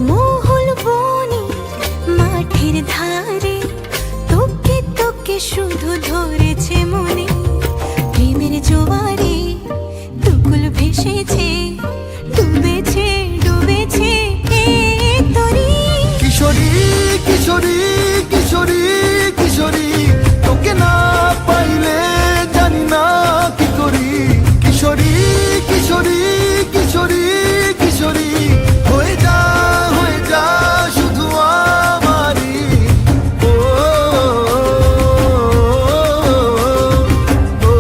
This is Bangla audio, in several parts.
মহুল বনে মাঠের ধারে তোকে তোকে শুধু ধরেছে মনে। প্রেমের জোয়ারে দুকুল ভেসেছে, ডুবেছে ডুবেছে এই তরি। কিশোরী কিশোরী কিশোরী কিশোরী, তোকে না পাইলে জানি না কি করি। কিশোরী কিশোরী কিশোরী কিশোরী, হয়ে যা শুধু আমারই। ও, ও, ও,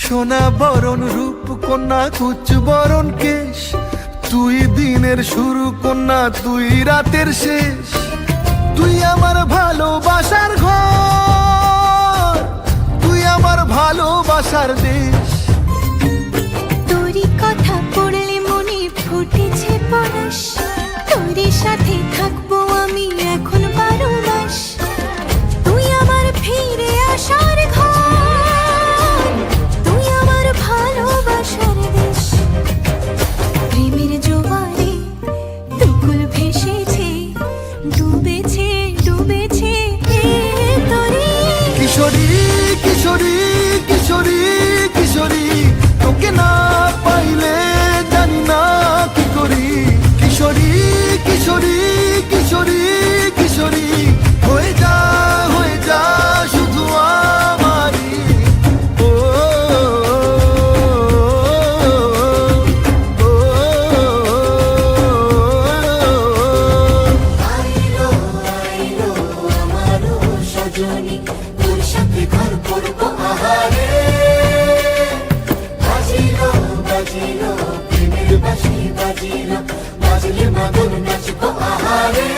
সোনা বরণ রূপ কন্যা কুচ বরণ কেশ, তুই দিনের শুরু কন্যা তুই রাতের শেষ। তুই আমার ভালোবাসার ঘর, তুই আমার ভালোবাসার দেশ। তোরই কথা পড়লে মনে ফুটেছে পরশ, তোরই সাথে থাকবো আমি এখন 12 মাস। তুই আমার ফিরে আসার ঘর, তুই আমার ভালোবাসার দেশ। প্রেমের জোয়ারে দুকুল ভেসেছে, ডুবেছে ডুবেছে এই তরি। কিশোরী কিশোরী কিশোরী কিশোরী, তোকে না পাইলে জানি না কি করি। কিশোরী কিশোরী কিশোরী কিশোরী, হয়ে যা শুধু আমারই। ও, ও, ও, আইলো আইলো আমারও সজনী, তোর সাথে ঘর করবো আহারে। বাজিলো বাজিলো প্রেমের বাঁশি বাজিলো, বাজলে মাদল নাচবো আহারে।